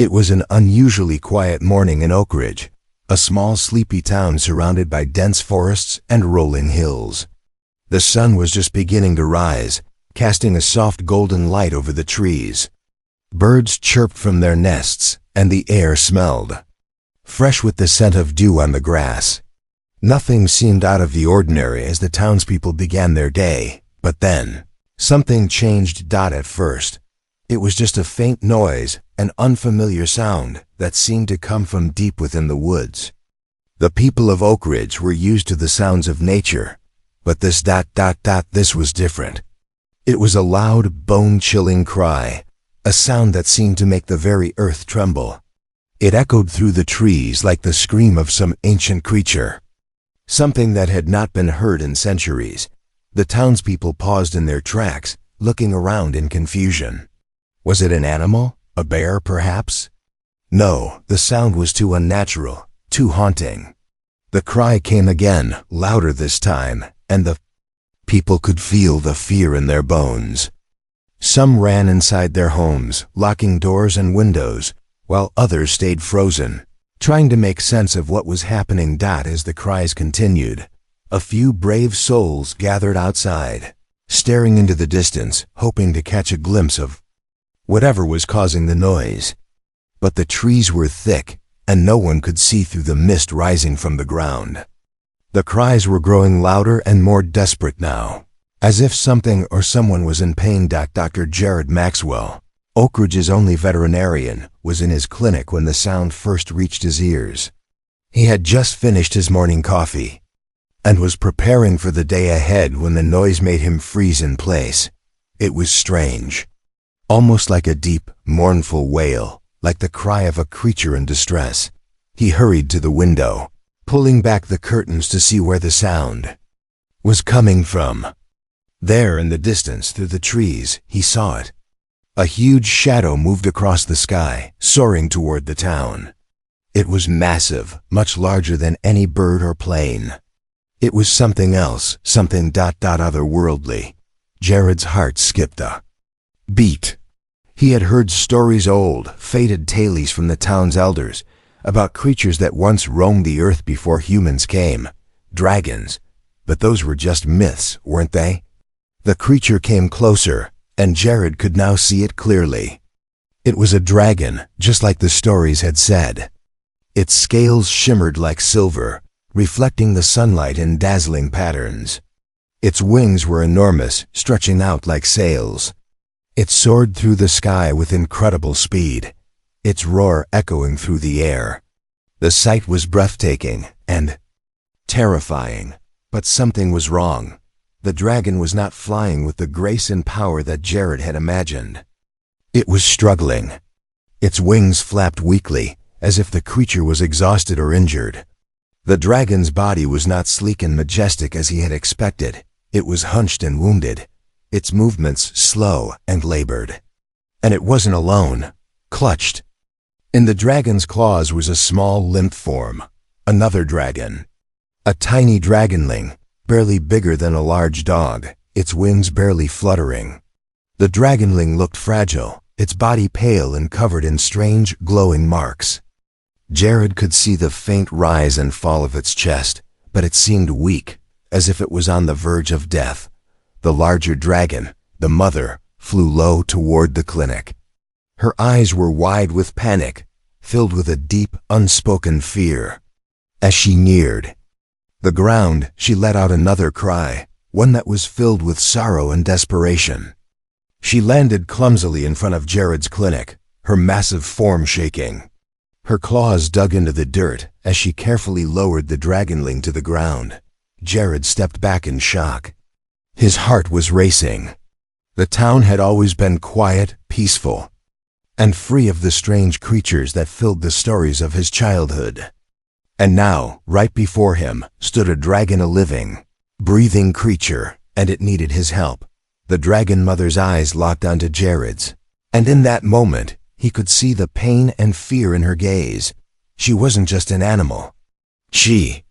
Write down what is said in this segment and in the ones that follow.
It was an unusually quiet morning in Oak Ridge, a small sleepy town surrounded by dense forests and rolling hills. The sun was just beginning to rise, casting a soft golden light over the trees. Birds chirped from their nests, and the air smelled fresh with the scent of dew on the grass. Nothing seemed out of the ordinary as the townspeople began their day, but then something changed. At first, it was just a faint noise, an unfamiliar sound that seemed to come from deep within the woods. The people of Oak Ridge were used to the sounds of nature, but this was different. It was a loud, bone-chilling cry, a sound that seemed to make the very earth tremble. It echoed through the trees like the scream of some ancient creature, something that had not been heard in centuries. The townspeople paused in their tracks, looking around in confusion. Was it an animal? A bear, perhaps? No, the sound was too unnatural, too haunting. The cry came again, louder this time, and the people could feel the fear in their bones. Some ran inside their homes, locking doors and windows, while others stayed frozen, trying to make sense of what was happening. As the cries continued, a few brave souls gathered outside, staring into the distance, hoping to catch a glimpse of whatever was causing the noise. But the trees were thick, and no one could see through the mist rising from the ground. The cries were growing louder and more desperate now, as if something or someone was in pain. Dr. Jared Maxwell, Oak Ridge's only veterinarian, was in his clinic when the sound first reached his ears. He had just finished his morning coffee and was preparing for the day ahead when the noise made him freeze in place. It was strange, almost like a deep, mournful wail, like the cry of a creature in distress. He hurried to the window, pulling back the curtains to see where the sound was coming from. There in the distance through the trees, he saw it. A huge shadow moved across the sky, soaring toward the town. It was massive, much larger than any bird or plane. It was something else, something otherworldly. Jared's heart skipped a beat. He had heard stories, old, faded tales from the town's elders, about creatures that once roamed the earth before humans came. Dragons. But those were just myths, weren't they? The creature came closer, and Jared could now see it clearly. It was a dragon, just like the stories had said. Its scales shimmered like silver, reflecting the sunlight in dazzling patterns. Its wings were enormous, stretching out like sails. It soared through the sky with incredible speed, its roar echoing through the air. The sight was breathtaking and terrifying, but something was wrong. The dragon was not flying with the grace and power that Jared had imagined. It was struggling. Its wings flapped weakly, as if the creature was exhausted or injured. The dragon's body was not sleek and majestic as he had expected. It was hunched and wounded, its movements slow and labored. And it wasn't alone. Clutched in the dragon's claws was a small limp form, another dragon. A tiny dragonling, barely bigger than a large dog, its wings barely fluttering. The dragonling looked fragile, its body pale and covered in strange, glowing marks. Jared could see the faint rise and fall of its chest, but it seemed weak, as if it was on the verge of death. The larger dragon, the mother, flew low toward the clinic. Her eyes were wide with panic, filled with a deep, unspoken fear. As she neared the ground, she let out another cry, one that was filled with sorrow and desperation. She landed clumsily in front of Jared's clinic, her massive form shaking. Her claws dug into the dirt as she carefully lowered the dragonling to the ground. Jared stepped back in shock. His heart was racing. The town had always been quiet, peaceful, and free of the strange creatures that filled the stories of his childhood. And now, right before him, stood a dragon, a living, breathing creature, and it needed his help. The dragon mother's eyes locked onto Jared's, and in that moment, he could see the pain and fear in her gaze. She wasn't just an animal. She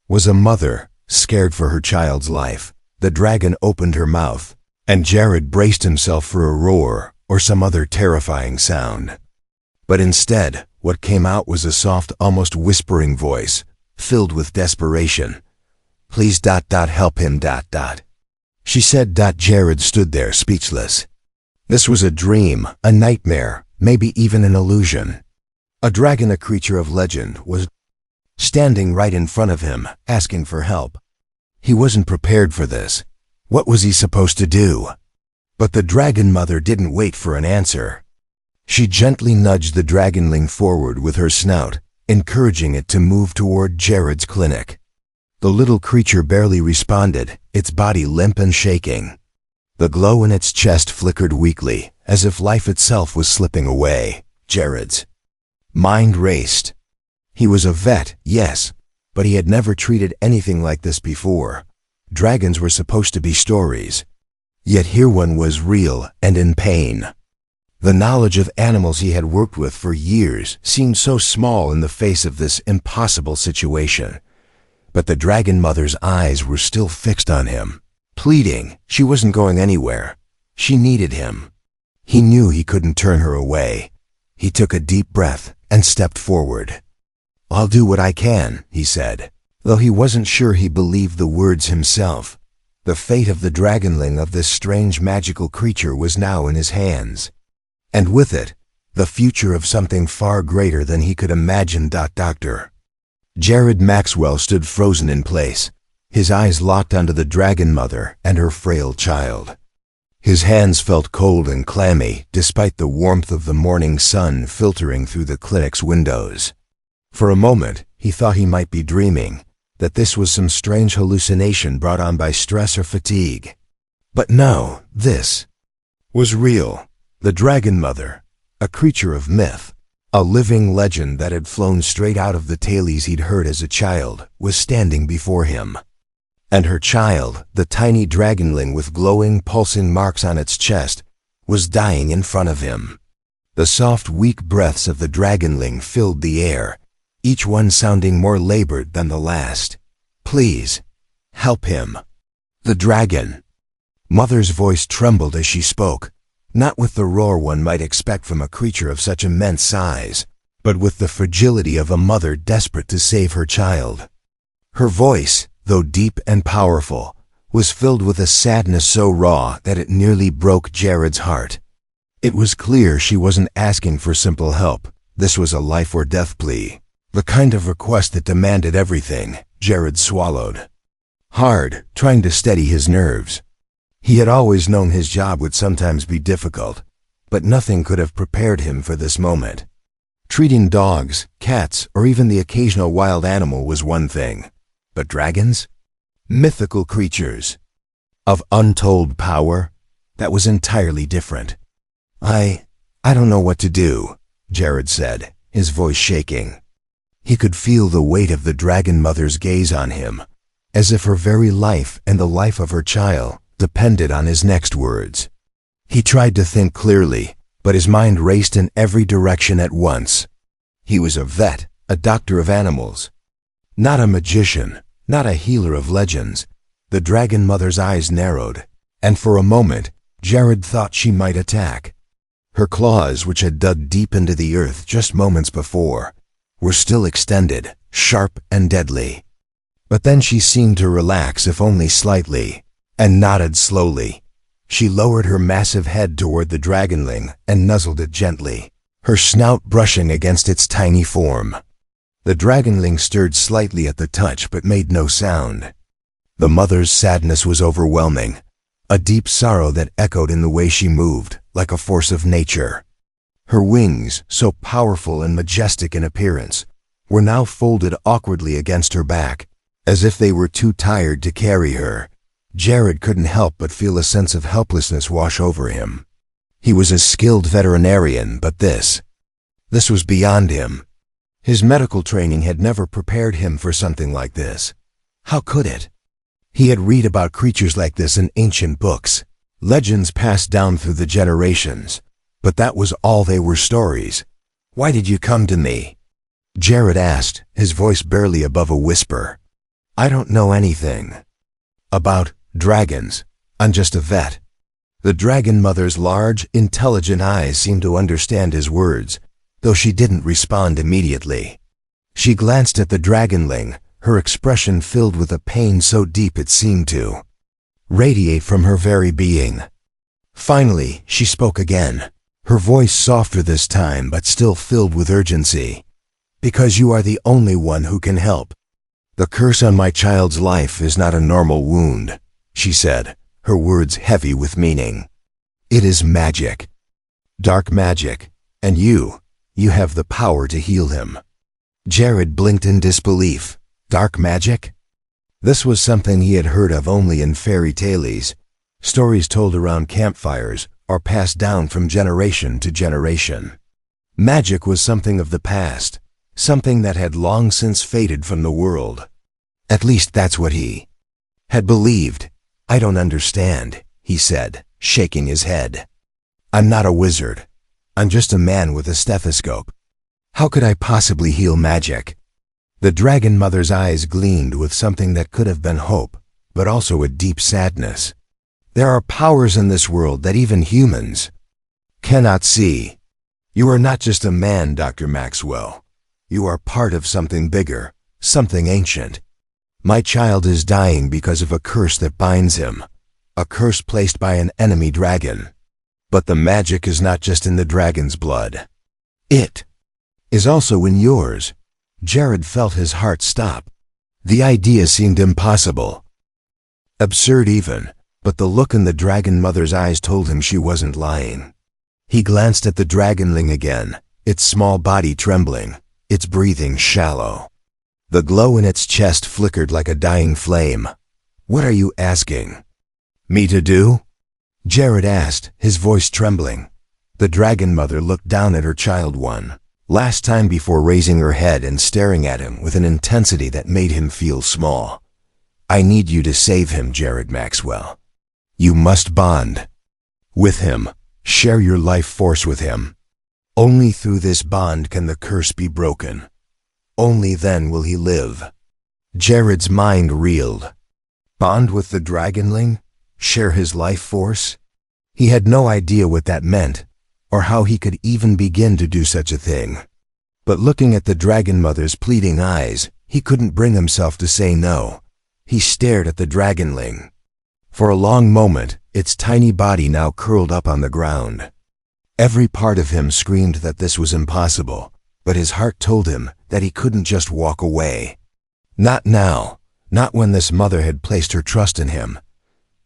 was a mother, scared for her child's life. The dragon opened her mouth, and Jared braced himself for a roar or some other terrifying sound. But instead, what came out was a soft, almost whispering voice, filled with desperation. "Please help him. She said. Jared stood there speechless. This was a dream, a nightmare, maybe even an illusion. A dragon, a creature of legend, was standing right in front of him, asking for help. He wasn't prepared for this. What was he supposed to do? But the dragon mother didn't wait for an answer. She gently nudged the dragonling forward with her snout, encouraging it to move toward Jared's clinic. The little creature barely responded, its body limp and shaking. The glow in its chest flickered weakly, as if life itself was slipping away. Jared's mind raced. He was a vet, yes, but he had never treated anything like this before. Dragons were supposed to be stories. Yet here one was real and in pain. The knowledge of animals he had worked with for years seemed so small in the face of this impossible situation. But the dragon mother's eyes were still fixed on him, pleading. She wasn't going anywhere. She needed him. He knew he couldn't turn her away. He took a deep breath and stepped forward. "I'll do what I can," he said, though he wasn't sure he believed the words himself. The fate of the dragonling, of this strange magical creature, was now in his hands. And with it, the future of something far greater than he could imagine. Doctor Jared Maxwell stood frozen in place, his eyes locked onto the dragon mother and her frail child. His hands felt cold and clammy, despite the warmth of the morning sun filtering through the clinic's windows. For a moment, he thought he might be dreaming, that this was some strange hallucination brought on by stress or fatigue. But no, this was real. The dragon mother, a creature of myth, a living legend that had flown straight out of the tales he'd heard as a child, was standing before him. And her child, the tiny dragonling with glowing, pulsing marks on its chest, was dying in front of him. The soft, weak breaths of the dragonling filled the air, each one sounding more labored than the last. "Please, help him." The dragon mother's voice trembled as she spoke, not with the roar one might expect from a creature of such immense size, but with the fragility of a mother desperate to save her child. Her voice, though deep and powerful, was filled with a sadness so raw that it nearly broke Jared's heart. It was clear she wasn't asking for simple help. This was a life or death plea, the kind of request that demanded everything. Jared swallowed hard, trying to steady his nerves. He had always known his job would sometimes be difficult, but nothing could have prepared him for this moment. Treating dogs, cats, or even the occasional wild animal was one thing, but dragons? Mythical creatures of untold power? That was entirely different. I don't know what to do," Jared said, his voice shaking. He could feel the weight of the dragon mother's gaze on him, as if her very life and the life of her child depended on his next words. He tried to think clearly, but his mind raced in every direction at once. He was a vet, a doctor of animals. Not a magician, not a healer of legends. The dragon mother's eyes narrowed, and for a moment, Jared thought she might attack. Her claws, which had dug deep into the earth just moments before, were still extended, sharp and deadly. But then she seemed to relax, if only slightly, and nodded slowly. She lowered her massive head toward the dragonling and nuzzled it gently, her snout brushing against its tiny form. The dragonling stirred slightly at the touch but made no sound. The mother's sadness was overwhelming, a deep sorrow that echoed in the way she moved, like a force of nature. Her wings, so powerful and majestic in appearance, were now folded awkwardly against her back, as if they were too tired to carry her. Jared couldn't help but feel a sense of helplessness wash over him. He was a skilled veterinarian, but this was beyond him. His medical training had never prepared him for something like this. How could it? He had read about creatures like this in ancient books, legends passed down through the generations, but that was all they were, stories. "Why did you come to me?" Jared asked, his voice barely above a whisper. "I don't know anything about dragons. I'm just a vet." The dragon mother's large, intelligent eyes seemed to understand his words, though she didn't respond immediately. She glanced at the dragonling, her expression filled with a pain so deep it seemed to radiate from her very being. Finally, she spoke again, her voice softer this time but still filled with urgency. "Because you are the only one who can help. The curse on my child's life is not a normal wound," she said, her words heavy with meaning. "It is magic. Dark magic, and you have the power to heal him." Jared blinked in disbelief. Dark magic? This was something he had heard of only in fairy tales, stories told around campfires or passed down from generation to generation. Magic was something of the past, something that had long since faded from the world. At least that's what he had believed. "I don't understand," he said, shaking his head. "I'm not a wizard. I'm just a man with a stethoscope. How could I possibly heal magic?" The dragon mother's eyes gleamed with something that could have been hope, but also a deep sadness. "There are powers in this world that even humans cannot see. You are not just a man, Dr. Maxwell. You are part of something bigger, something ancient. My child is dying because of a curse that binds him, a curse placed by an enemy dragon. But the magic is not just in the dragon's blood. It is also in yours." Jared felt his heart stop. The idea seemed impossible, absurd even, but the look in the dragon mother's eyes told him she wasn't lying. He glanced at the dragonling again, its small body trembling, its breathing shallow. The glow in its chest flickered like a dying flame. "What are you asking me to do?" Jared asked, his voice trembling. The dragon mother looked down at her child one last time before raising her head and staring at him with an intensity that made him feel small. "I need you to save him, Jared Maxwell. You must bond with him, share your life force with him. Only through this bond can the curse be broken. Only then will he live." Jared's mind reeled. Bond with the dragonling? Share his life force? He had no idea what that meant, or how he could even begin to do such a thing. But looking at the dragon mother's pleading eyes, he couldn't bring himself to say no. He stared at the dragonling. For a long moment, its tiny body now curled up on the ground. Every part of him screamed that this was impossible, but his heart told him that he couldn't just walk away. Not now, not when this mother had placed her trust in him.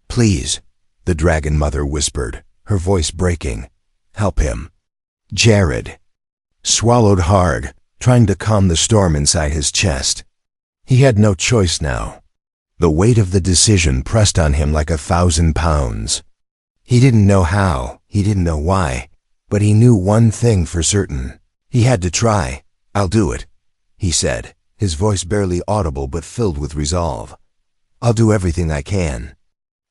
"Please," the dragon mother whispered, her voice breaking. "Help him." Jared swallowed hard, trying to calm the storm inside his chest. He had no choice now. The weight of the decision pressed on him like 1,000 pounds. He didn't know how, he didn't know why, but he knew one thing for certain. He had to try. "I'll do it," he said, his voice barely audible but filled with resolve. "I'll do everything I can."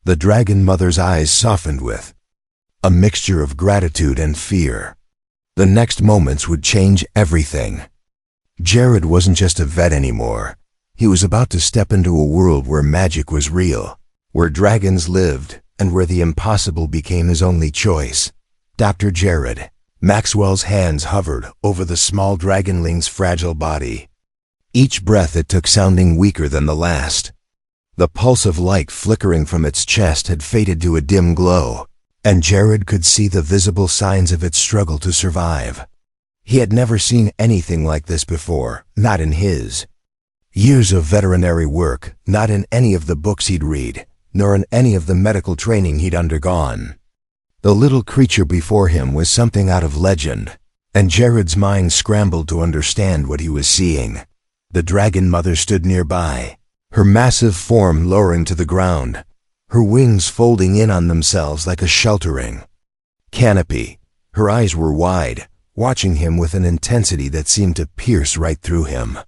The dragon mother's eyes softened with a mixture of gratitude and fear. The next moments would change everything. Jared wasn't just a vet anymore. He was about to step into a world where magic was real, where dragons lived, and where the impossible became his only choice. Dr. Jared Maxwell's hands hovered over the small dragonling's fragile body, each breath it took sounding weaker than the last. The pulse of light flickering from its chest had faded to a dim glow, and Jared could see the visible signs of its struggle to survive. He had never seen anything like this before, not in his years of veterinary work, not in any of the books he'd read, nor in any of the medical training he'd undergone. The little creature before him was something out of legend, and Jared's mind scrambled to understand what he was seeing. The dragon mother stood nearby, her massive form lowering to the ground, her wings folding in on themselves like a sheltering canopy. Her eyes were wide, watching him with an intensity that seemed to pierce right through him.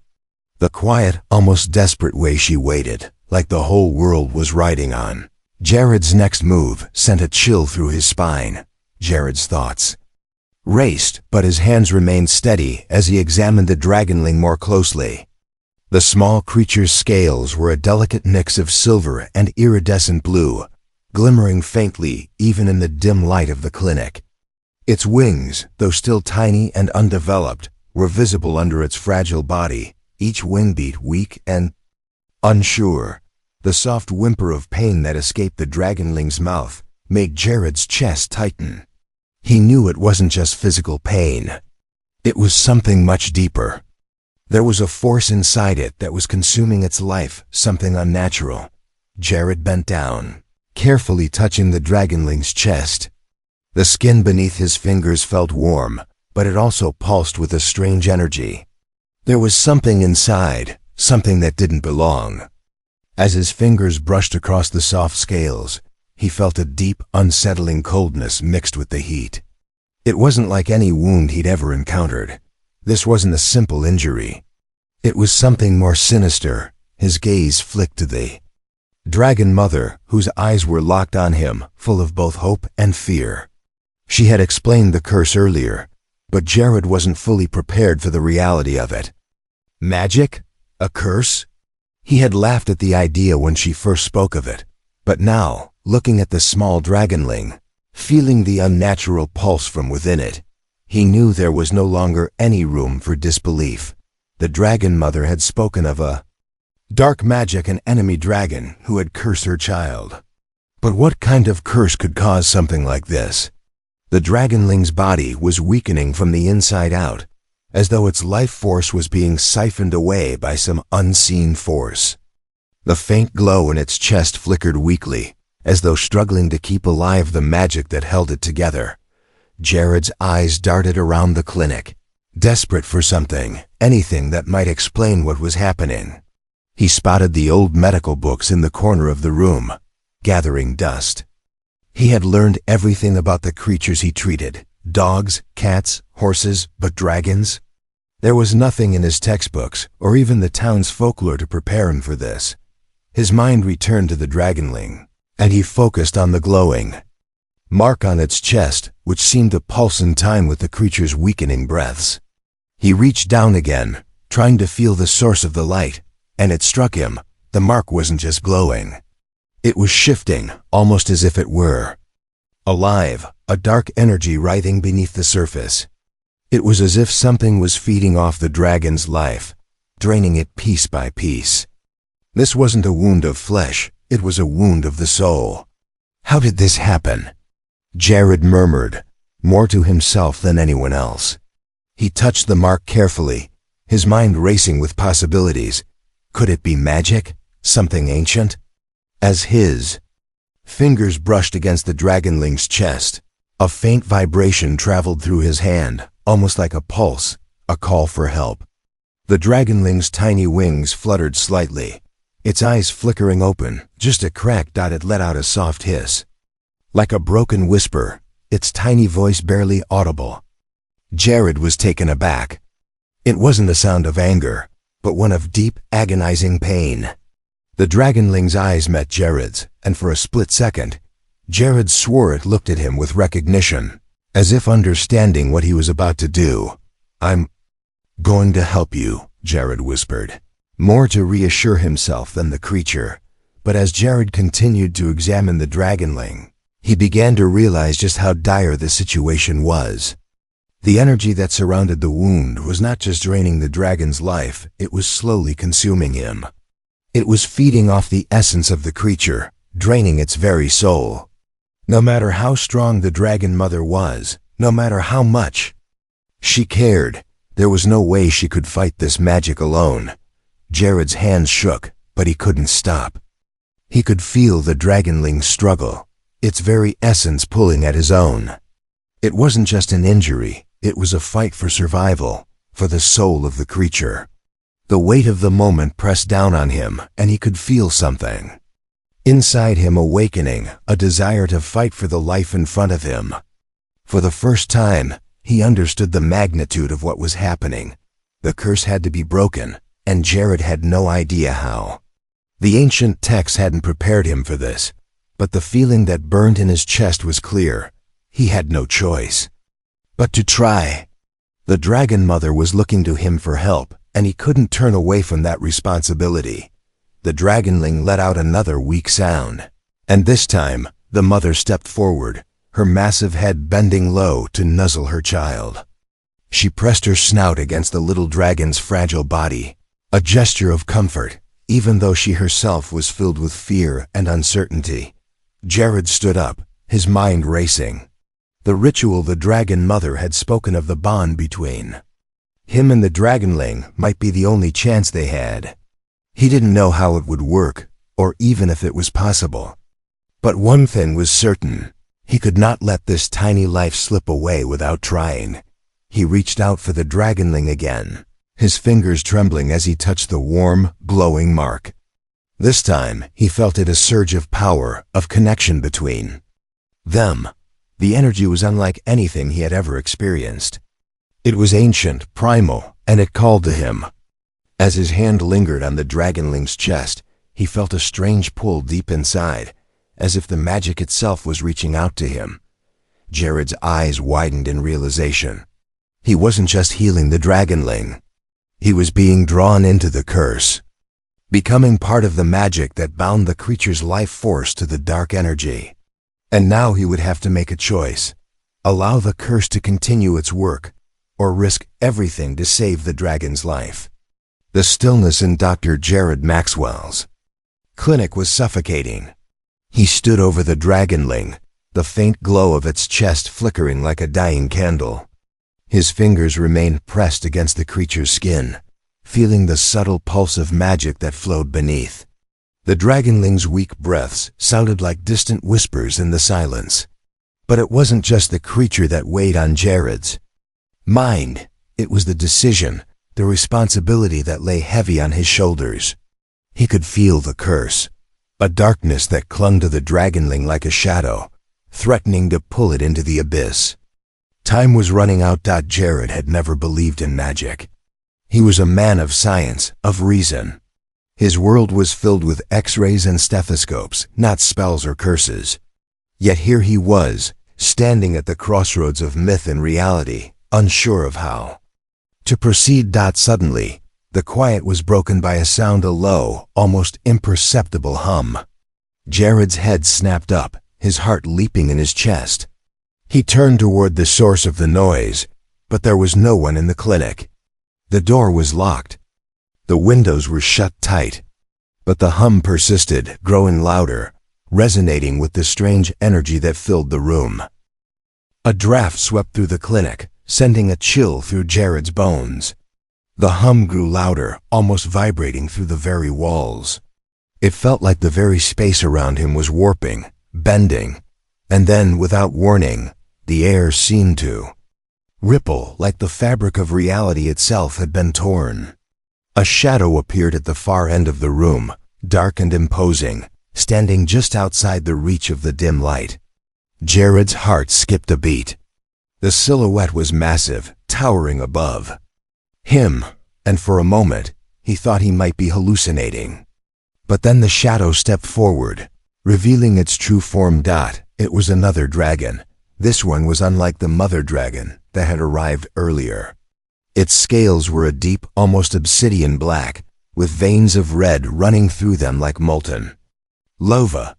The quiet, almost desperate way she waited, like the whole world was riding on. Jared's next move sent a chill through his spine. Jared's thoughts raced, but his hands remained steady as he examined the dragonling more closely. The small creature's scales were a delicate mix of silver and iridescent blue, glimmering faintly even in the dim light of the clinic. Its wings, though still tiny and undeveloped, were visible under its fragile body, each wing beat weak and unsure. The soft whimper of pain that escaped the dragonling's mouth made Jared's chest tighten. He knew it wasn't just physical pain. It was something much deeper. There was a force inside it that was consuming its life, something unnatural. Jared bent down, carefully touching the dragonling's chest. The skin beneath his fingers felt warm, but it also pulsed with a strange energy. There was something inside, something that didn't belong. As his fingers brushed across the soft scales, he felt a deep, unsettling coldness mixed with the heat. It wasn't like any wound he'd ever encountered. This wasn't a simple injury. It was something more sinister. His gaze flicked to the dragon mother, whose eyes were locked on him, full of both hope and fear. She had explained the curse earlier, but Jared wasn't fully prepared for the reality of it. Magic? A curse? He had laughed at the idea when she first spoke of it, but now, looking at the small dragonling, feeling the unnatural pulse from within it, he knew there was no longer any room for disbelief. The dragon mother had spoken of a dark magic and enemy dragon who had cursed her child. But what kind of curse could cause something like this? The dragonling's body was weakening from the inside out, as though its life force was being siphoned away by some unseen force. The faint glow in its chest flickered weakly, as though struggling to keep alive the magic that held it together. Jared's eyes darted around the clinic, desperate for something, anything that might explain what was happening. He spotted the old medical books in the corner of the room, gathering dust. He had learned everything about the creatures he treated: dogs, cats, horses, but dragons? There was nothing in his textbooks, or even the town's folklore to prepare him for this. His mind returned to the dragonling, and he focused on the glowing mark on its chest, which seemed to pulse in time with the creature's weakening breaths. He reached down again, trying to feel the source of the light, and it struck him. The mark wasn't just glowing. It was shifting, almost as if it were alive, a dark energy writhing beneath the surface. It was as if something was feeding off the dragon's life, draining it piece by piece. This wasn't a wound of flesh, it was a wound of the soul. How did this happen? Jared murmured, more to himself than anyone else. He touched the mark carefully, his mind racing with possibilities. Could it be magic? Something ancient? As his fingers brushed against the dragonling's chest, a faint vibration traveled through his hand, almost like a pulse, a call for help. The dragonling's tiny wings fluttered slightly, its eyes flickering open, just a crack dotted let out a soft hiss. Like a broken whisper, its tiny voice barely audible. Jared was taken aback. It wasn't a sound of anger, but one of deep, agonizing pain. The dragonling's eyes met Jared's, and for a split second, Jared swore it looked at him with recognition, as if understanding what he was about to do. "I'm going to help you," Jared whispered, more to reassure himself than the creature. But as Jared continued to examine the dragonling, he began to realize just how dire the situation was. The energy that surrounded the wound was not just draining the dragon's life, it was slowly consuming him. It was feeding off the essence of the creature, draining its very soul. No matter how strong the dragon mother was, no matter how much she cared, there was no way she could fight this magic alone. Jared's hands shook, but he couldn't stop. He could feel the dragonling's struggle, its very essence pulling at his own. It wasn't just an injury, it was a fight for survival, for the soul of the creature. The weight of the moment pressed down on him, and he could feel something inside him awakening, a desire to fight for the life in front of him. For the first time, he understood the magnitude of what was happening. The curse had to be broken, and Jared had no idea how. The ancient texts hadn't prepared him for this, but the feeling that burned in his chest was clear. He had no choice but to try. The dragon mother was looking to him for help, and he couldn't turn away from that responsibility. The dragonling let out another weak sound, and this time, the mother stepped forward, her massive head bending low to nuzzle her child. She pressed her snout against the little dragon's fragile body, a gesture of comfort, even though she herself was filled with fear and uncertainty. Jared stood up, his mind racing. The ritual the dragon mother had spoken of, the bond between him and the dragonling, might be the only chance they had. He didn't know how it would work, or even if it was possible. But one thing was certain: he could not let this tiny life slip away without trying. He reached out for the dragonling again, his fingers trembling as he touched the warm, glowing mark. This time, he felt it, a surge of power, of connection between them. The energy was unlike anything he had ever experienced. It was ancient, primal, and it called to him. As his hand lingered on the dragonling's chest, he felt a strange pull deep inside, as if the magic itself was reaching out to him. Jared's eyes widened in realization. He wasn't just healing the dragonling. He was being drawn into the curse, becoming part of the magic that bound the creature's life force to the dark energy. And now he would have to make a choice: allow the curse to continue its work, or risk everything to save the dragon's life. The stillness in Dr. Jared Maxwell's clinic was suffocating. He stood over the dragonling, the faint glow of its chest flickering like a dying candle. His fingers remained pressed against the creature's skin, feeling the subtle pulse of magic that flowed beneath. The dragonling's weak breaths sounded like distant whispers in the silence. But it wasn't just the creature that weighed on Jared's mind. It was the decision, the responsibility that lay heavy on his shoulders. He could feel the curse, a darkness that clung to the dragonling like a shadow, threatening to pull it into the abyss. Time was running out. Jared had never believed in magic. He was a man of science, of reason. His world was filled with X-rays and stethoscopes, not spells or curses. Yet here he was, standing at the crossroads of myth and reality, unsure of how to proceed. Suddenly, the quiet was broken by a sound, a low, almost imperceptible hum. Jared's head snapped up, his heart leaping in his chest. He turned toward the source of the noise, but there was no one in the clinic. The door was locked. The windows were shut tight. But the hum persisted, growing louder, resonating with the strange energy that filled the room. A draft swept through the clinic, sending a chill through Jared's bones. The hum grew louder, almost vibrating through the very walls. It felt like the very space around him was warping, bending, and then, without warning, the air seemed to ripple, like the fabric of reality itself had been torn. A shadow appeared at the far end of the room, dark and imposing, standing just outside the reach of the dim light. Jared's heart skipped a beat. The silhouette was massive, towering above him, and for a moment, he thought he might be hallucinating. But then the shadow stepped forward, revealing its true form. It was another dragon. This one was unlike the mother dragon that had arrived earlier. Its scales were a deep, almost obsidian black, with veins of red running through them like molten lava.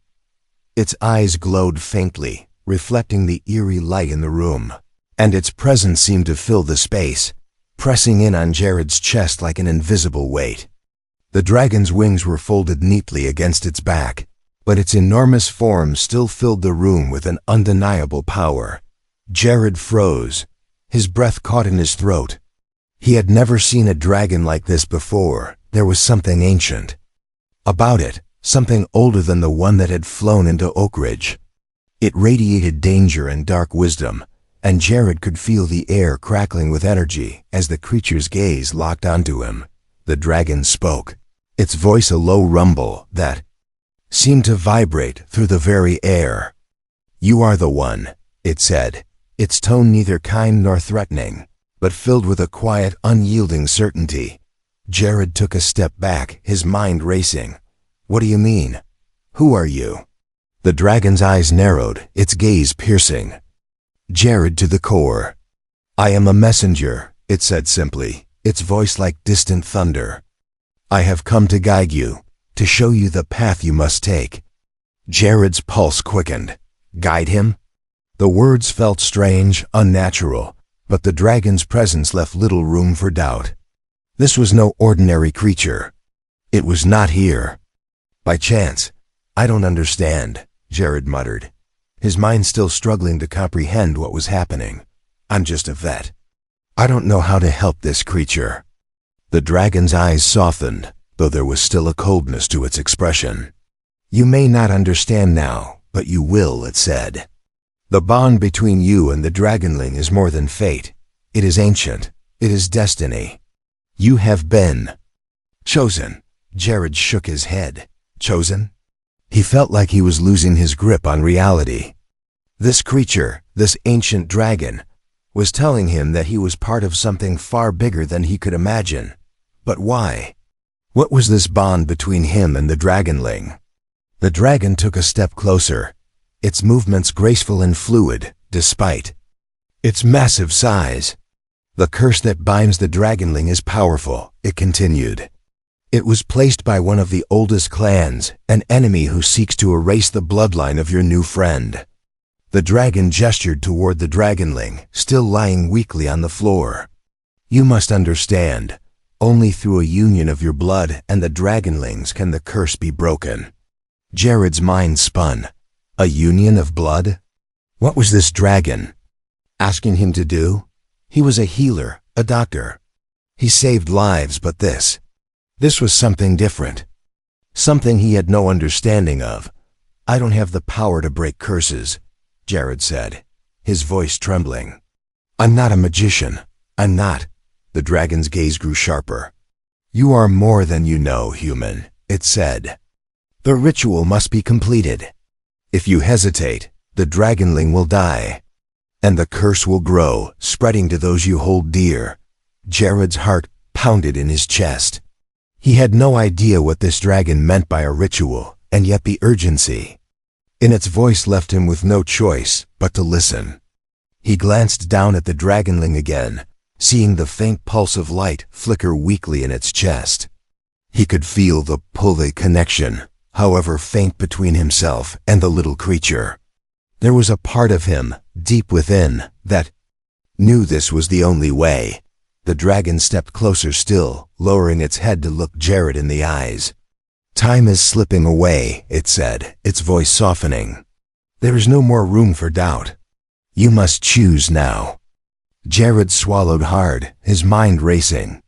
Its eyes glowed faintly, reflecting the eerie light in the room, and its presence seemed to fill the space, pressing in on Jared's chest like an invisible weight. The dragon's wings were folded neatly against its back, but its enormous form still filled the room with an undeniable power. Jared froze, his breath caught in his throat. He had never seen a dragon like this before. There was something ancient about it, something older than the one that had flown into Oak Ridge. It radiated danger and dark wisdom, and Jared could feel the air crackling with energy as the creature's gaze locked onto him. The dragon spoke, its voice a low rumble that seemed to vibrate through the very air. "You are the one," it said, its tone neither kind nor threatening, but filled with a quiet, unyielding certainty. Jared took a step back, his mind racing. "What do you mean? Who are you?" The dragon's eyes narrowed, its gaze piercing Jared to the core. "I am a messenger," it said simply, its voice like distant thunder. "I have come to guide you, to show you the path you must take." Jared's pulse quickened. Guide him? The words felt strange, unnatural, but the dragon's presence left little room for doubt. This was no ordinary creature. It was not here. By chance. I don't understand, Jared muttered, his mind still struggling to comprehend what was happening. I'm just a vet. I don't know how to help this creature. The dragon's eyes softened, though there was still a coldness to its expression. You may not understand now, but you will, it said. The bond between you and the dragonling is more than fate. It is ancient. It is destiny. You have been chosen. Jared shook his head. Chosen? He felt like he was losing his grip on reality. This creature, this ancient dragon, was telling him that he was part of something far bigger than he could imagine. But why? What was this bond between him and the dragonling? The dragon took a step closer, its movements graceful and fluid, despite its massive size. The curse that binds the dragonling is powerful, it continued. It was placed by one of the oldest clans, an enemy who seeks to erase the bloodline of your new friend. The dragon gestured toward the dragonling, still lying weakly on the floor. You must understand, only through a union of your blood and the dragonling's can the curse be broken. Jared's mind spun. A union of blood? What was this dragon asking him to do? He was a healer, a doctor. He saved lives, but this was something different. Something he had no understanding of. I don't have the power to break curses, Jared said, his voice trembling. I'm not a magician. I'm not. The dragon's gaze grew sharper. You are more than you know, human, it said. The ritual must be completed. If you hesitate, the dragonling will die, and the curse will grow, spreading to those you hold dear. Jared's heart pounded in his chest. He had no idea what this dragon meant by a ritual, and yet the urgency in its voice left him with no choice but to listen. He glanced down at the dragonling again, seeing the faint pulse of light flicker weakly in its chest. He could feel the pulley connection, however faint, between himself and the little creature. There was a part of him, deep within, that knew this was the only way. The dragon stepped closer still, lowering its head to look Jared in the eyes. Time is slipping away, it said, its voice softening. There is no more room for doubt. You must choose now. Jared swallowed hard, his mind racing.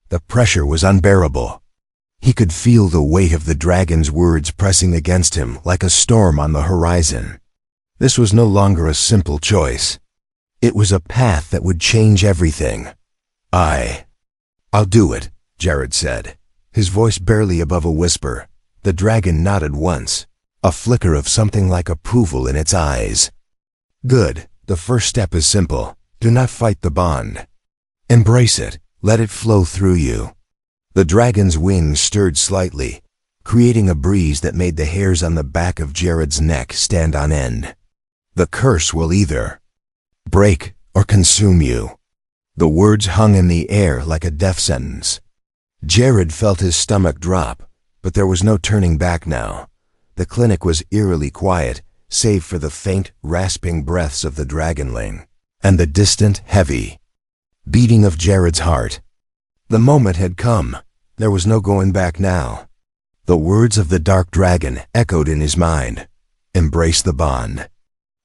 The pressure was unbearable. He could feel the weight of the dragon's words pressing against him like a storm on the horizon. This was no longer a simple choice. It was a path that would change everything. I'll do it, Jared said, his voice barely above a whisper. The dragon nodded once, a flicker of something like approval in its eyes. Good. The first step is simple. Do not fight the bond. Embrace it. Let it flow through you. The dragon's wings stirred slightly, creating a breeze that made the hairs on the back of Jared's neck stand on end. The curse will either break or consume you. The words hung in the air like a death sentence. Jared felt his stomach drop, but there was no turning back now. The clinic was eerily quiet, save for the faint, rasping breaths of the dragonling, and the distant, heavy beating of Jared's heart. The moment had come. There was no going back now. The words of the dark dragon echoed in his mind. Embrace the bond.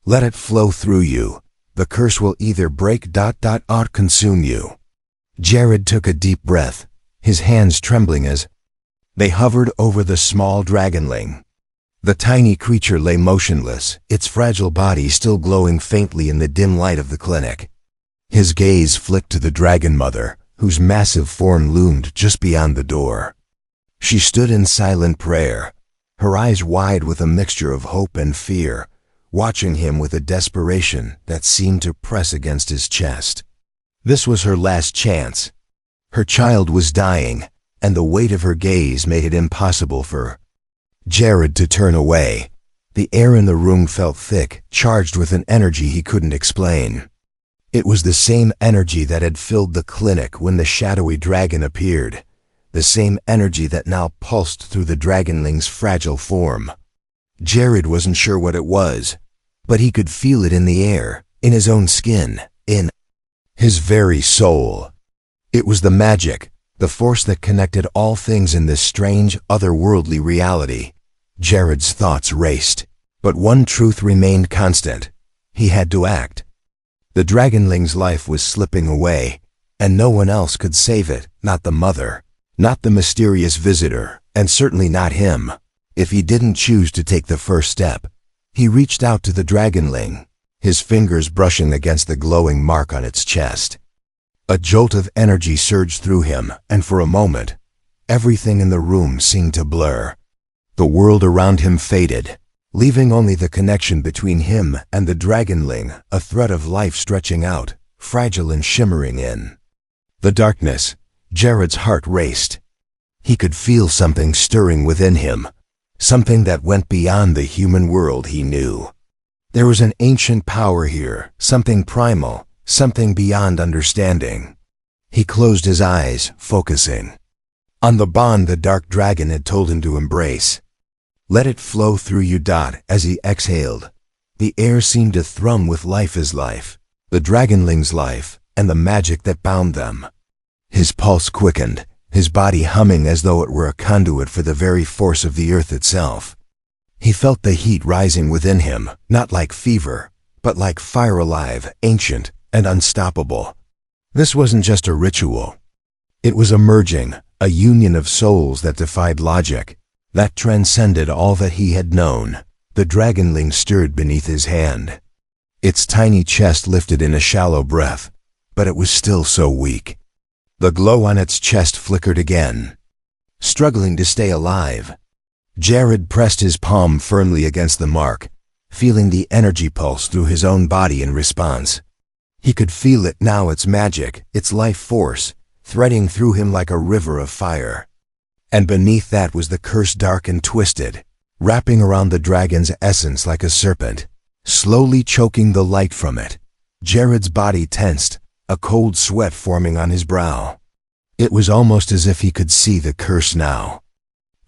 Let it flow through you. The curse will either break or consume you. Jared took a deep breath, his hands trembling as they hovered over the small dragonling. The tiny creature lay motionless, its fragile body still glowing faintly in the dim light of the clinic. His gaze flicked to the dragon mother, whose massive form loomed just beyond the door. She stood in silent prayer, her eyes wide with a mixture of hope and fear, watching him with a desperation that seemed to press against his chest. This was her last chance. Her child was dying, and the weight of her gaze made it impossible for Jared to turn away. The air in the room felt thick, charged with an energy he couldn't explain. It was the same energy that had filled the clinic when the shadowy dragon appeared, the same energy that now pulsed through the dragonling's fragile form. Jared wasn't sure what it was, but he could feel it in the air, in his own skin, in his very soul. It was the magic, the force that connected all things in this strange, otherworldly reality. Jared's thoughts raced, but one truth remained constant. He had to act. The dragonling's life was slipping away, and no one else could save it, not the mother, not the mysterious visitor, and certainly not him. If he didn't choose to take the first step, he reached out to the dragonling, his fingers brushing against the glowing mark on its chest. A jolt of energy surged through him, and for a moment, everything in the room seemed to blur. The world around him faded, leaving only the connection between him and the dragonling, a thread of life stretching out, fragile and shimmering in the darkness. Jared's heart raced. He could feel something stirring within him, something that went beyond the human world he knew. There was an ancient power here, something primal, something beyond understanding. He closed his eyes, focusing on the bond the dark dragon had told him to embrace. Let it flow through you. As he exhaled, the air seemed to thrum with life, his life, the dragonling's life, and the magic that bound them. His pulse quickened, his body humming as though it were a conduit for the very force of the earth itself. He felt the heat rising within him, not like fever, but like fire, alive, ancient, and unstoppable. This wasn't just a ritual. It was a merging, a union of souls that defied logic, that transcended all that he had known. The dragonling stirred beneath his hand. Its tiny chest lifted in a shallow breath, but it was still so weak. The glow on its chest flickered again. Struggling to stay alive, Jared pressed his palm firmly against the mark, feeling the energy pulse through his own body in response. He could feel it now, its magic, its life force, threading through him like a river of fire. And beneath that was the curse, dark and twisted, wrapping around the dragon's essence like a serpent, slowly choking the light from it. Jared's body tensed, a cold sweat forming on his brow. It was almost as if he could see the curse now.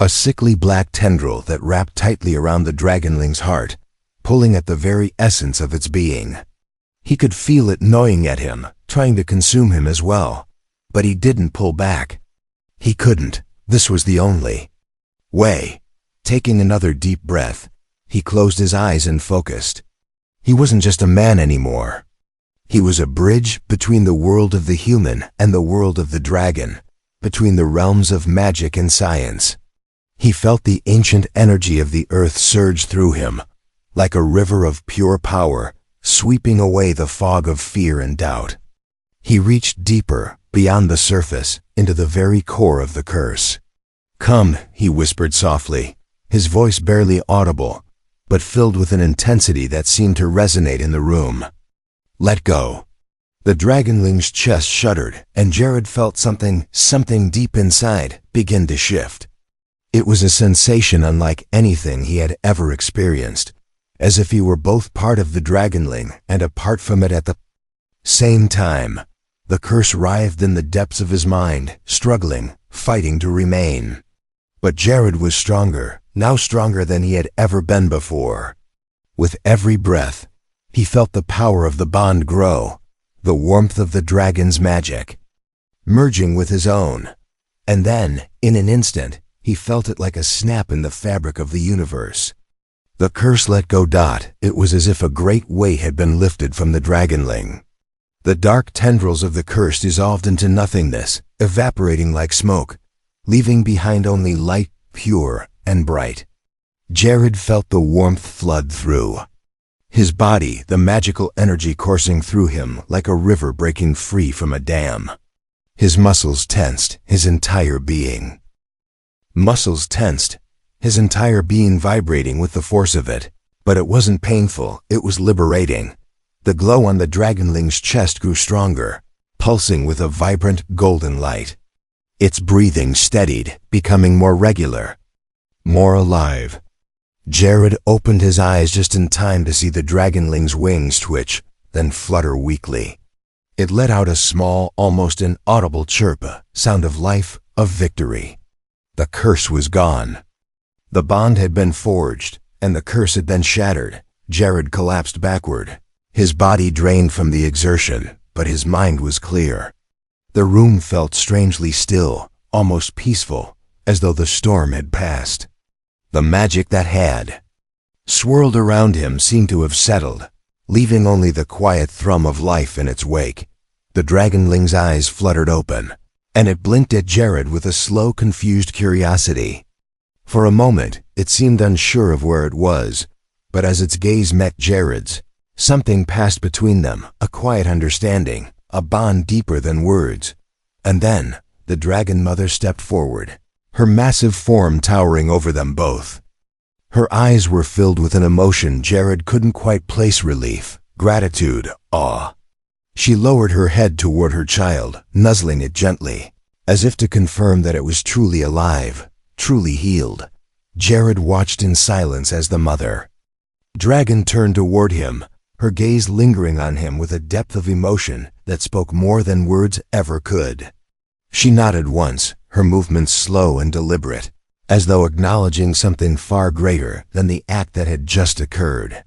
A sickly black tendril that wrapped tightly around the dragonling's heart, pulling at the very essence of its being. He could feel it gnawing at him, trying to consume him as well. But he didn't pull back. He couldn't. This was the only way. Taking another deep breath, he closed his eyes and focused. He wasn't just a man anymore. He was a bridge between the world of the human and the world of the dragon, between the realms of magic and science. He felt the ancient energy of the earth surge through him, like a river of pure power, sweeping away the fog of fear and doubt. He reached deeper, beyond the surface, into the very core of the curse. "Come," he whispered softly, his voice barely audible, but filled with an intensity that seemed to resonate in the room. "Let go." The dragonling's chest shuddered, and Jared felt something deep inside, begin to shift. It was a sensation unlike anything he had ever experienced, as if he were both part of the dragonling and apart from it at the same time. The curse writhed in the depths of his mind, struggling, fighting to remain. But Jared was stronger, now stronger than he had ever been before. With every breath, he felt the power of the bond grow, the warmth of the dragon's magic, merging with his own. And then, in an instant, he felt it like a snap in the fabric of the universe. The curse let go. It was as if a great weight had been lifted from the dragonling. The dark tendrils of the curse dissolved into nothingness, evaporating like smoke, leaving behind only light, pure and bright. Jared felt the warmth flood through his body, the magical energy coursing through him like a river breaking free from a dam. His muscles tensed, his entire being. Muscles tensed, his entire being vibrating with the force of it. But it wasn't painful, it was liberating. The glow on the dragonling's chest grew stronger, pulsing with a vibrant, golden light. Its breathing steadied, becoming more regular, more alive. Jared opened his eyes just in time to see the dragonling's wings twitch, then flutter weakly. It let out a small, almost inaudible chirp, a sound of life, of victory. The curse was gone. The bond had been forged, and the curse had been shattered. Jared collapsed backward. His body drained from the exertion, but his mind was clear. The room felt strangely still, almost peaceful, as though the storm had passed. The magic that had swirled around him seemed to have settled, leaving only the quiet thrum of life in its wake. The dragonling's eyes fluttered open, and it blinked at Jared with a slow, confused curiosity. For a moment, it seemed unsure of where it was, but as its gaze met Jared's, something passed between them, a quiet understanding, a bond deeper than words. And then, the dragon mother stepped forward, her massive form towering over them both. Her eyes were filled with an emotion Jared couldn't quite place: relief, gratitude, awe. She lowered her head toward her child, nuzzling it gently, as if to confirm that it was truly alive, truly healed. Jared watched in silence as the mother dragon turned toward him, her gaze lingering on him with a depth of emotion that spoke more than words ever could. She nodded once, her movements slow and deliberate, as though acknowledging something far greater than the act that had just occurred.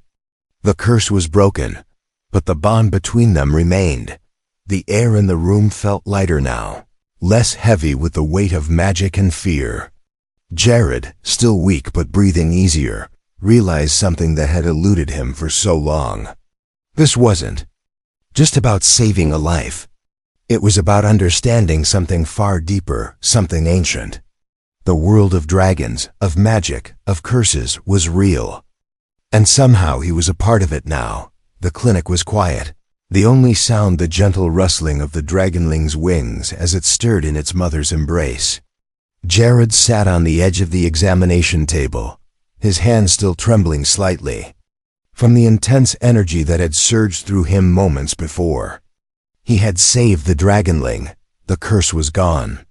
The curse was broken, but the bond between them remained. The air in the room felt lighter now, less heavy with the weight of magic and fear. Jared, still weak but breathing easier, realized something that had eluded him for so long. This wasn't just about saving a life. It was about understanding something far deeper, something ancient. The world of dragons, of magic, of curses was real. And somehow he was a part of it now. The clinic was quiet, the only sound the gentle rustling of the dragonling's wings as it stirred in its mother's embrace. Jared sat on the edge of the examination table, his hands still trembling slightly from the intense energy that had surged through him moments before. He had saved the dragonling, the curse was gone.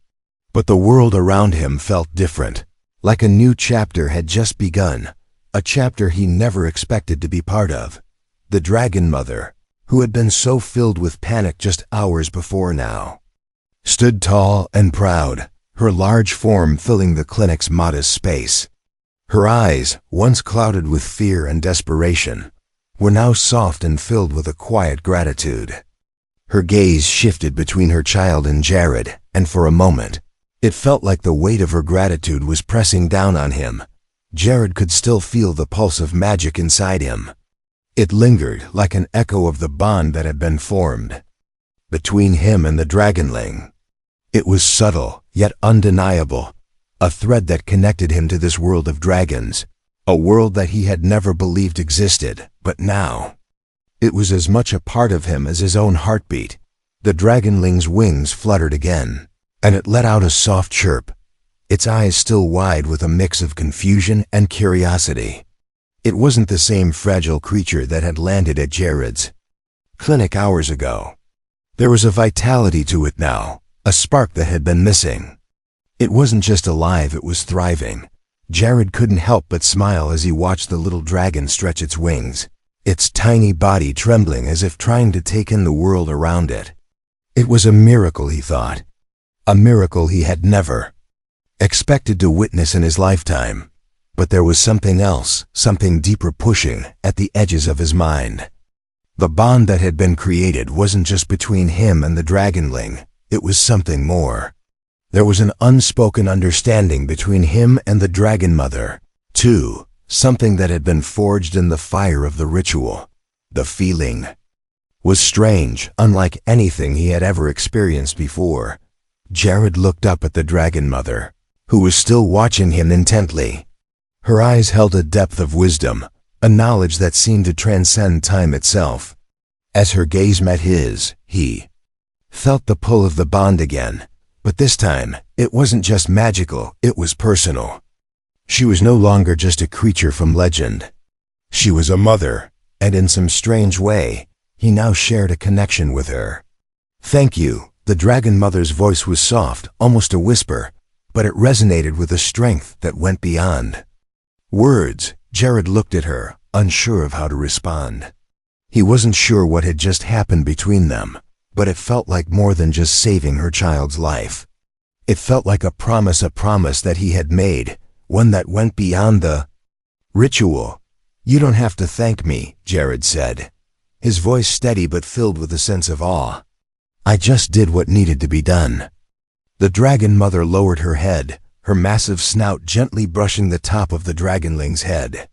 But the world around him felt different, like a new chapter had just begun, a chapter he never expected to be part of. The dragon mother, who had been so filled with panic just hours before now, stood tall and proud, her large form filling the clinic's modest space. Her eyes, once clouded with fear and desperation, were now soft and filled with a quiet gratitude. Her gaze shifted between her child and Jared, and for a moment, it felt like the weight of her gratitude was pressing down on him. Jared could still feel the pulse of magic inside him. It lingered like an echo of the bond that had been formed between him and the dragonling. It was subtle, yet undeniable, a thread that connected him to this world of dragons, a world that he had never believed existed, but now it was as much a part of him as his own heartbeat. The dragonling's wings fluttered again, and it let out a soft chirp, its eyes still wide with a mix of confusion and curiosity. It wasn't the same fragile creature that had landed at Jared's clinic hours ago. There was a vitality to it now, a spark that had been missing. It wasn't just alive, it was thriving. Jared couldn't help but smile as he watched the little dragon stretch its wings, its tiny body trembling as if trying to take in the world around it. It was a miracle, he thought. A miracle he had never expected to witness in his lifetime. But there was something else, something deeper pushing at the edges of his mind. The bond that had been created wasn't just between him and the dragonling, it was something more. There was an unspoken understanding between him and the dragon mother, too, something that had been forged in the fire of the ritual. The feeling was strange, unlike anything he had ever experienced before. Jared looked up at the dragon mother, who was still watching him intently. Her eyes held a depth of wisdom, a knowledge that seemed to transcend time itself. As her gaze met his, he felt the pull of the bond again, but this time, it wasn't just magical, it was personal. She was no longer just a creature from legend. She was a mother, and in some strange way, he now shared a connection with her. "Thank you." The dragon mother's voice was soft, almost a whisper, but it resonated with a strength that went beyond words. Jared looked at her, unsure of how to respond. He wasn't sure what had just happened between them, but it felt like more than just saving her child's life. It felt like a promise that he had made, one that went beyond the ritual. "You don't have to thank me," Jared said, his voice steady but filled with a sense of awe. "I just did what needed to be done." The dragon mother lowered her head, her massive snout gently brushing the top of the dragonling's head.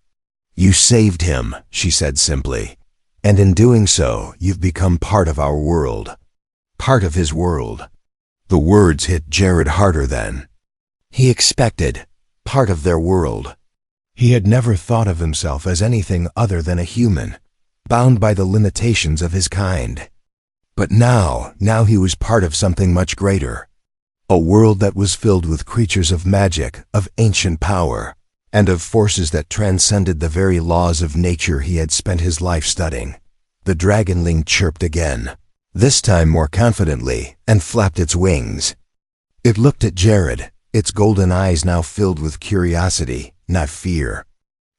"You saved him," she said simply, "and in doing so, you've become part of our world. Part of his world." The words hit Jared harder than he expected. Part of their world. He had never thought of himself as anything other than a human, bound by the limitations of his kind. But now he was part of something much greater. A world that was filled with creatures of magic, of ancient power, and of forces that transcended the very laws of nature he had spent his life studying. The dragonling chirped again, this time more confidently, and flapped its wings. It looked at Jared, its golden eyes now filled with curiosity, not fear.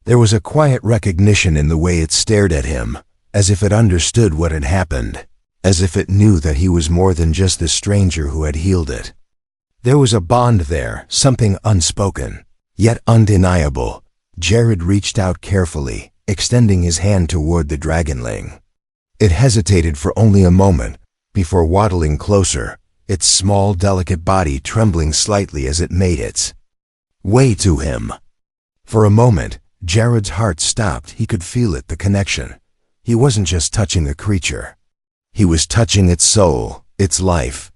There was a quiet recognition in the way it stared at him, as if it understood what had happened, as if it knew that he was more than just the stranger who had healed it. There was a bond there, something unspoken, yet undeniable. Jared reached out carefully, extending his hand toward the dragonling. It hesitated for only a moment, before waddling closer, its small, delicate body trembling slightly as it made its way to him. For a moment, Jared's heart stopped. He could feel it, the connection. He wasn't just touching a creature. He was touching its soul, its life.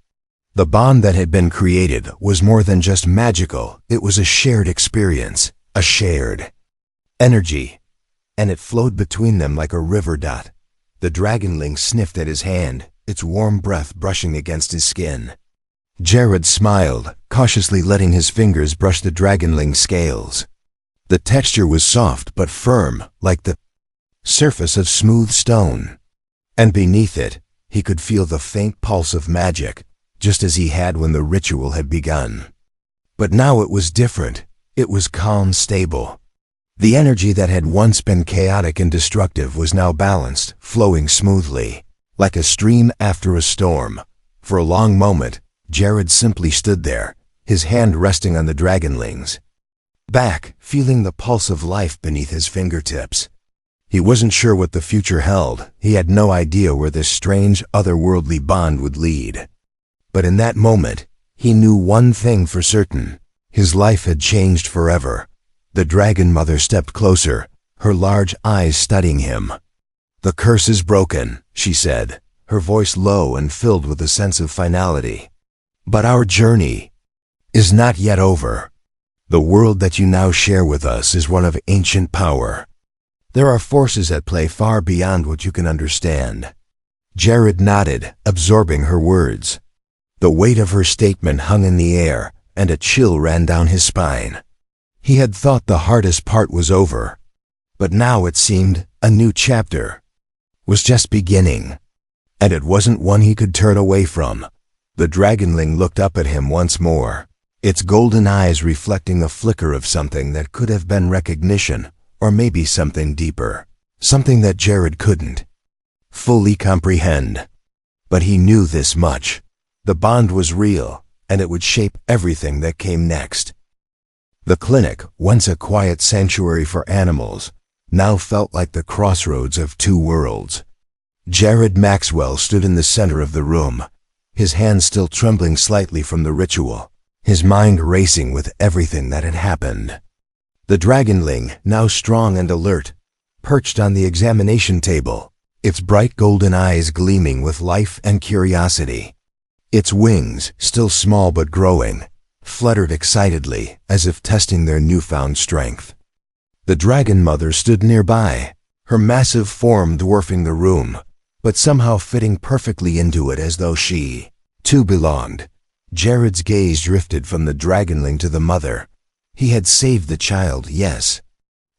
The bond that had been created was more than just magical. It was a shared experience, a shared energy, and it flowed between them like a river dot. The dragonling sniffed at his hand, its warm breath brushing against his skin. Jared smiled, cautiously letting his fingers brush the dragonling's scales. The texture was soft but firm, like the surface of smooth stone. And beneath it, he could feel the faint pulse of magic, just as he had when the ritual had begun. But now it was different. It was calm, stable. The energy that had once been chaotic and destructive was now balanced, flowing smoothly, like a stream after a storm. For a long moment, Jared simply stood there, his hand resting on the dragonling's back, feeling the pulse of life beneath his fingertips. He wasn't sure what the future held. He had no idea where this strange, otherworldly bond would lead. But in that moment, he knew one thing for certain. His life had changed forever. The dragon mother stepped closer, her large eyes studying him. "The curse is broken," she said, her voice low and filled with a sense of finality. "But our journey is not yet over. The world that you now share with us is one of ancient power. There are forces at play far beyond what you can understand." Jared nodded, absorbing her words. The weight of her statement hung in the air, and a chill ran down his spine. He had thought the hardest part was over, but now it seemed a new chapter was just beginning, and it wasn't one he could turn away from. The dragonling looked up at him once more, its golden eyes reflecting a flicker of something that could have been recognition, or maybe something deeper, something that Jared couldn't fully comprehend. But he knew this much. The bond was real, and it would shape everything that came next. The clinic, once a quiet sanctuary for animals, now felt like the crossroads of two worlds. Jared Maxwell stood in the center of the room, his hands still trembling slightly from the ritual, his mind racing with everything that had happened. The dragonling, now strong and alert, perched on the examination table, its bright golden eyes gleaming with life and curiosity. Its wings, still small but growing, fluttered excitedly, as if testing their newfound strength. The dragon mother stood nearby, her massive form dwarfing the room, but somehow fitting perfectly into it as though she, too, belonged. Jared's gaze drifted from the dragonling to the mother. He had saved the child, yes,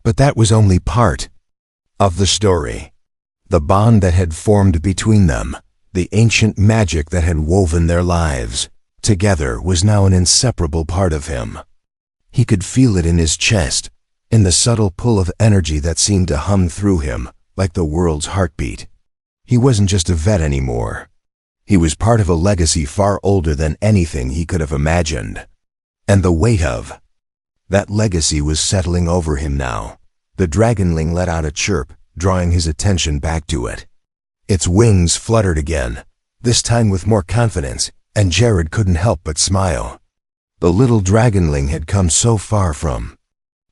but that was only part of the story. The bond that had formed between them, the ancient magic that had woven their lives together, was now an inseparable part of him. He could feel it in his chest, in the subtle pull of energy that seemed to hum through him like the world's heartbeat. He wasn't just a vet anymore. He was part of a legacy far older than anything he could have imagined. And the weight of that legacy was settling over him now, The dragonling let out a chirp, drawing his attention back to it. Its wings fluttered again, this time with more confidence, and Jared couldn't help but smile. The little dragonling had come so far from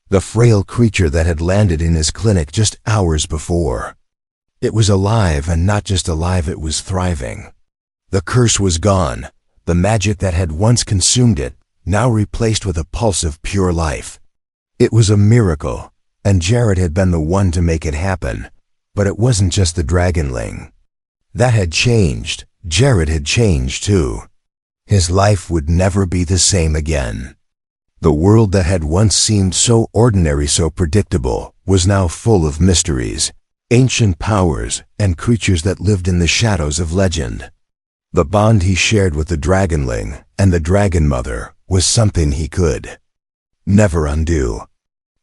the frail creature that had landed in his clinic just hours before. It was alive, and not just alive, it was thriving. The curse was gone, the magic that had once consumed it, now replaced with a pulse of pure life. It was a miracle, and Jared had been the one to make it happen. But it wasn't just the dragonling. That had changed. Jared had changed too. His life would never be the same again. The world that had once seemed so ordinary, so predictable, was now full of mysteries, ancient powers, and creatures that lived in the shadows of legend. The bond he shared with the dragonling and the dragon mother was something he could never undo.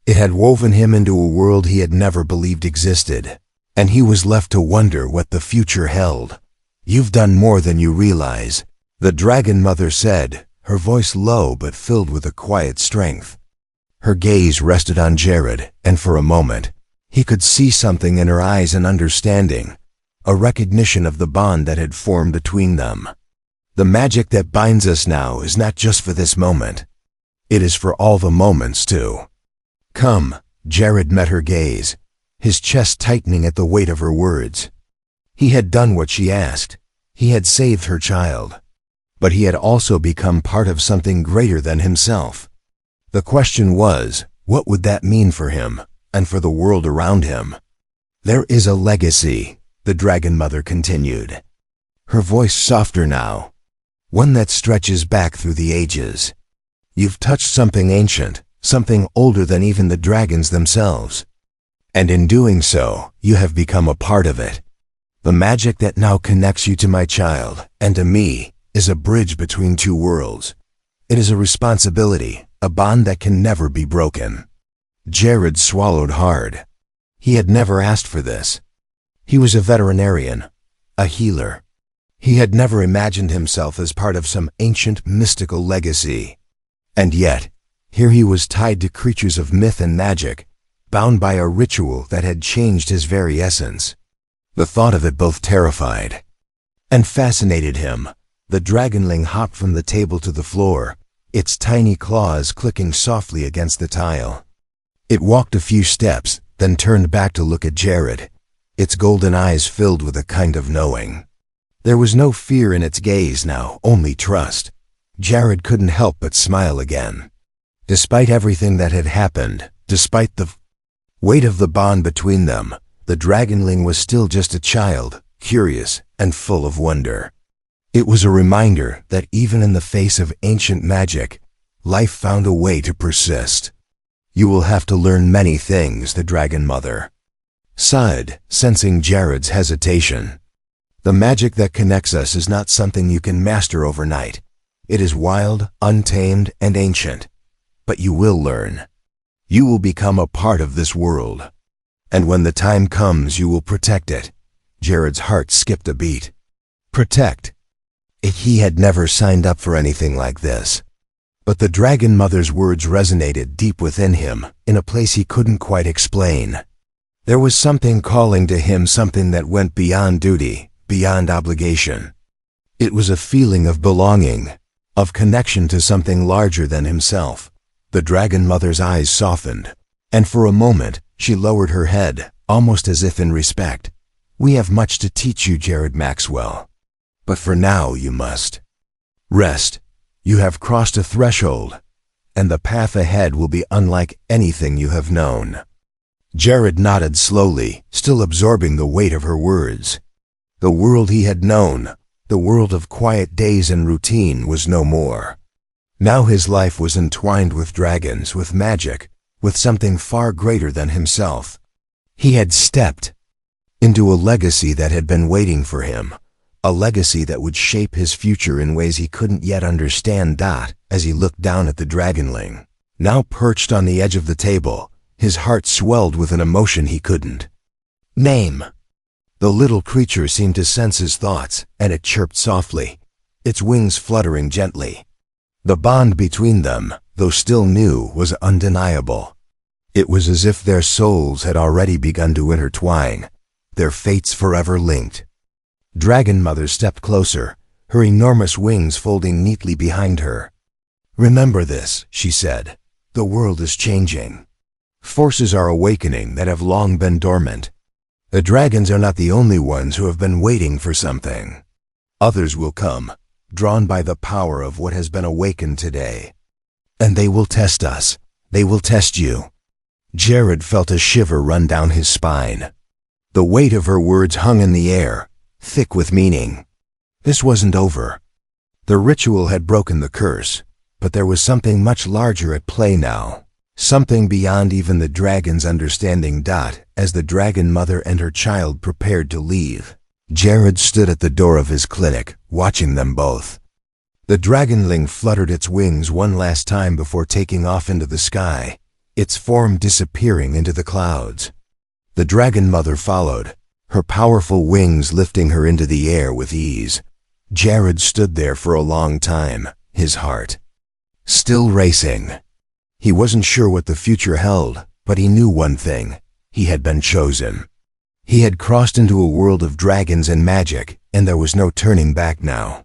It had woven him into a world he had never believed existed, and he was left to wonder what the future held. "You've done more than you realize," the dragon mother said, her voice low but filled with a quiet strength. Her gaze rested on Jared, and for a moment, he could see something in her eyes, an understanding, a recognition of the bond that had formed between them. "The magic that binds us now is not just for this moment. It is for all the moments too. Come." Jared met her gaze, his chest tightening at the weight of her words. He had done what she asked. He had saved her child. But he had also become part of something greater than himself. The question was, what would that mean for him, and for the world around him? "There is a legacy," the dragon mother continued, her voice softer now, "one that stretches back through the ages. You've touched something ancient, something older than even the dragons themselves. And in doing so, you have become a part of it. The magic that now connects you to my child, and to me, is a bridge between two worlds. It is a responsibility, a bond that can never be broken." Jared swallowed hard. He had never asked for this. He was a veterinarian, a healer. He had never imagined himself as part of some ancient mystical legacy. And yet, here he was tied to creatures of myth and magic, bound by a ritual that had changed his very essence. The thought of it both terrified and fascinated him. The dragonling hopped from the table to the floor, its tiny claws clicking softly against the tile. It walked a few steps, then turned back to look at Jared, its golden eyes filled with a kind of knowing. There was no fear in its gaze now, only trust. Jared couldn't help but smile again. Despite everything that had happened, despite the weight of the bond between them, the dragonling was still just a child, curious and full of wonder. It was a reminder that even in the face of ancient magic, life found a way to persist. "You will have to learn many things," the dragon mother sighed, sensing Jared's hesitation. "The magic that connects us is not something you can master overnight. It is wild, untamed, and ancient. But you will learn. You will become a part of this world. And when the time comes, you will protect it." Jared's heart skipped a beat. Protect. He had never signed up for anything like this. But the dragon mother's words resonated deep within him, in a place he couldn't quite explain. There was something calling to him, something that went beyond duty, beyond obligation. It was a feeling of belonging, of connection to something larger than himself. The dragon mother's eyes softened, and for a moment, she lowered her head, almost as if in respect. "We have much to teach you, Jared Maxwell. But for now you must rest. You have crossed a threshold, and the path ahead will be unlike anything you have known." Jared nodded slowly, still absorbing the weight of her words. The world he had known, the world of quiet days and routine, was no more. Now his life was entwined with dragons, with magic, with something far greater than himself. He had stepped into a legacy that had been waiting for him, a legacy that would shape his future in ways he couldn't yet understand. As he looked down at the dragonling, now perched on the edge of the table, his heart swelled with an emotion he couldn't name. The little creature seemed to sense his thoughts, and it chirped softly, its wings fluttering gently. The bond between them, though still new, was undeniable. It was as if their souls had already begun to intertwine, their fates forever linked. Dragon Mother stepped closer, her enormous wings folding neatly behind her. "Remember this," she said. "The world is changing. Forces are awakening that have long been dormant. The dragons are not the only ones who have been waiting for something. Others will come, drawn by the power of what has been awakened today. And they will test us. They will test you." Jared felt a shiver run down his spine. The weight of her words hung in the air, thick with meaning. This wasn't over. The ritual had broken the curse, but there was something much larger at play now. Something beyond even the dragon's understanding. As the Dragon Mother and her child prepared to leave, Jared stood at the door of his clinic, watching them both. The dragonling fluttered its wings one last time before taking off into the sky, its form disappearing into the clouds. The Dragon Mother followed, her powerful wings lifting her into the air with ease. Jared stood there for a long time, his heart still racing. He wasn't sure what the future held, but he knew one thing: he had been chosen. He had crossed into a world of dragons and magic, and there was no turning back now.